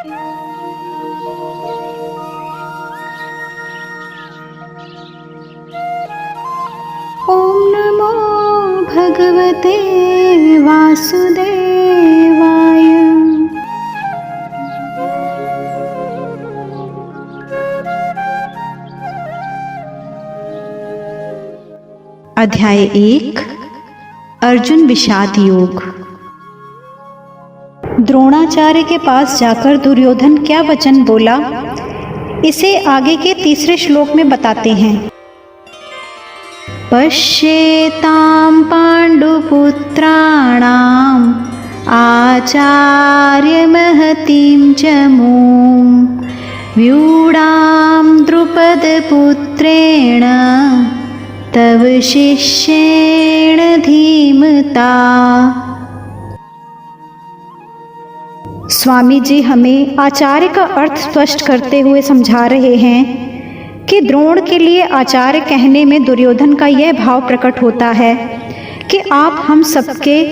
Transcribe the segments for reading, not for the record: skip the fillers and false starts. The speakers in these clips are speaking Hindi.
ओम नमो भगवते वासुदेवाय। अध्याय 1 अर्जुन विषाद योग। द्रोणाचार्य के पास जाकर दुर्योधन क्या वचन बोला, इसे आगे के तीसरे श्लोक में बताते हैं। पश्येतां पाण्डुपुत्राणाम् आचार्य महतीं च मूं व्यूढां द्रुपदपुत्रेण तव शिष्येण धीमता। स्वामी जी हमें आचार्य का अर्थ स्पष्ट करते हुए समझा रहे हैं कि द्रोण के लिए आचार्य कहने में दुर्योधन का यह भाव प्रकट होता है कि आप हम सबके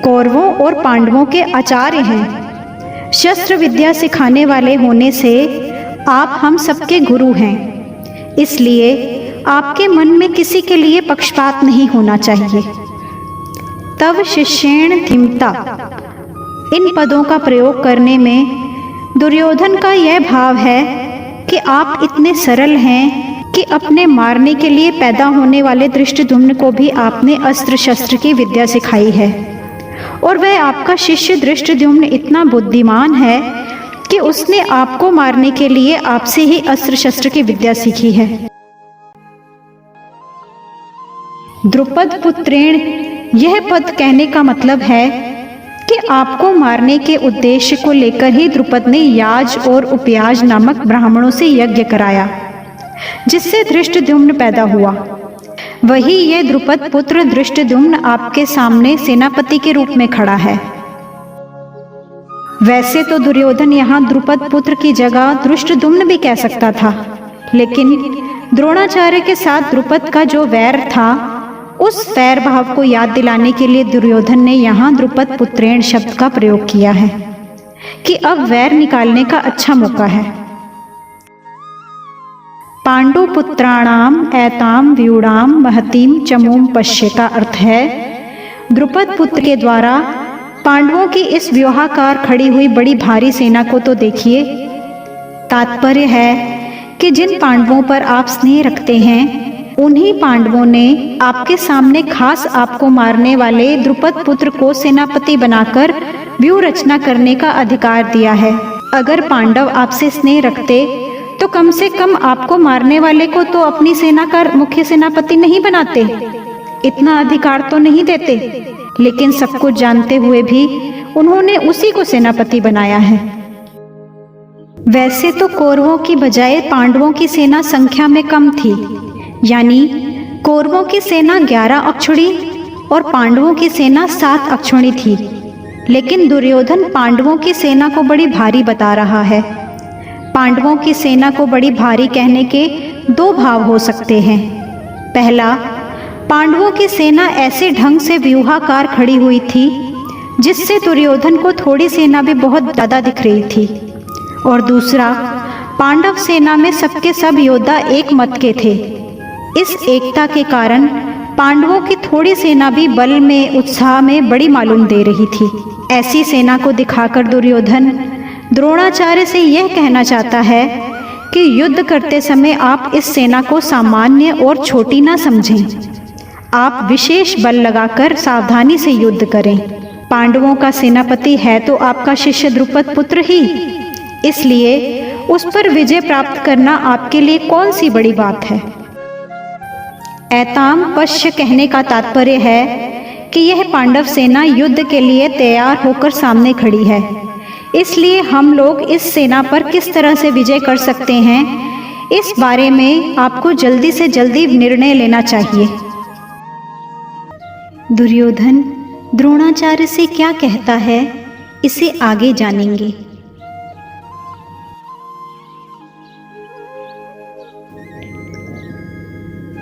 कौरवों और पांडवों के आचार्य हैं। शस्त्र विद्या सिखाने वाले होने से आप हम सबके गुरु हैं। इसलिए आपके मन में किसी के लिए पक्षपात नहीं होना चाहिए। तव शिष्येण धीमता, इन पदों का प्रयोग करने में दुर्योधन का यह भाव है कि आप इतने सरल हैं कि अपने मारने के लिए पैदा होने वाले धृष्टद्युम्न को भी आपने अस्त्र शस्त्र की विद्या सिखाई है, और वह आपका शिष्य धृष्टद्युम्न इतना बुद्धिमान है कि उसने आपको मारने के लिए आपसे ही अस्त्र शस्त्र की विद्या सीखी है। द्रुपद पुत्रेण, यह पद कहने का मतलब है कि आपको मारने के उद्देश्य को लेकर ही द्रुपद ने याज और उपयाज नामक ब्राह्मणों से यज्ञ कराया, जिससे धृष्टद्युम्न पैदा हुआ। वही यह द्रुपद पुत्र धृष्टद्युम्न आपके सामने सेनापति के रूप में खड़ा है। वैसे तो दुर्योधन यहाँ द्रुपद पुत्र की जगह धृष्टद्युम्न भी कह सकता था, लेकिन द्रोणाचार्य के साथ द्रुपद का जो वैर था, उस वैर भाव को याद दिलाने के लिए दुर्योधन ने यहाँ द्रुपद पुत्रेण शब्द का प्रयोग किया है कि अब वैर निकालने का अच्छा मौका है। पांडु पुत्राणाम एताम व्यूढ़ाम महतीम चमूम पश्य का अर्थ है, द्रुपद पुत्र के द्वारा पांडवों की इस व्यूहाकार खड़ी हुई बड़ी भारी सेना को तो देखिए। तात्पर्य है कि जिन पांडवों पर आप स्नेह रखते हैं, उन्हीं पांडवों ने आपके सामने खास आपको मारने वाले द्रुपद पुत्र को सेनापति बनाकर व्यूह रचना करने का अधिकार दिया है। अगर पांडव आपसे स्नेह रखते तो कम से कम आपको मारने वाले को तो अपनी सेना का मुख्य सेनापति नहीं बनाते, इतना अधिकार तो नहीं देते। लेकिन सब कुछ जानते हुए भी उन्होंने उसी को सेनापति बनाया है। वैसे तो कौरवों की बजाय पांडवों की सेना संख्या में कम थी, यानी कौरवों की सेना 11 अक्षौणी और पांडवों की सेना 7 अक्षौणी थी। लेकिन दुर्योधन पांडवों की सेना को बड़ी भारी बता रहा है। पांडवों की सेना को बड़ी भारी कहने के दो भाव हो सकते हैं। पहला, पांडवों की सेना ऐसे ढंग से व्यूहाकार खड़ी हुई थी जिससे दुर्योधन को थोड़ी सेना भी बहुत ज्यादा दिख रही थी। और दूसरा, पांडव सेना में सबके सब योद्धा एक मत के थे। इस एकता के कारण पांडवों की थोड़ी सेना भी बल में उत्साह में बड़ी मालूम दे रही थी। ऐसी सेना को दिखाकर दुर्योधन द्रोणाचार्य से यह कहना चाहता है कि युद्ध करते समय आप इस सेना को सामान्य और छोटी ना समझें। आप विशेष बल लगाकर सावधानी से युद्ध करें। पांडवों का सेनापति है तो आपका शिष्य द्रुपद पुत्र ही, इसलिए उस पर विजय प्राप्त करना आपके लिए कौन सी बड़ी बात है। एताम पश्य कहने का तात्पर्य है कि यह पांडव सेना युद्ध के लिए तैयार होकर सामने खड़ी है, इसलिए हम लोग इस सेना पर किस तरह से विजय कर सकते हैं, इस बारे में आपको जल्दी से जल्दी निर्णय लेना चाहिए। दुर्योधन द्रोणाचार्य से क्या कहता है, इसे आगे जानेंगे।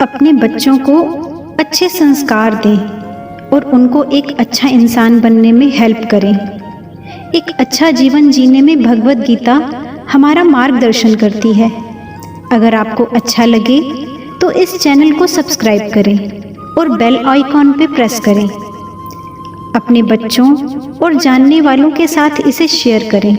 अपने बच्चों को अच्छे संस्कार दें और उनको एक अच्छा इंसान बनने में हेल्प करें। एक अच्छा जीवन जीने में भगवत गीता हमारा मार्गदर्शन करती है। अगर आपको अच्छा लगे तो इस चैनल को सब्सक्राइब करें और बेल आइकॉन पे प्रेस करें। अपने बच्चों और जानने वालों के साथ इसे शेयर करें।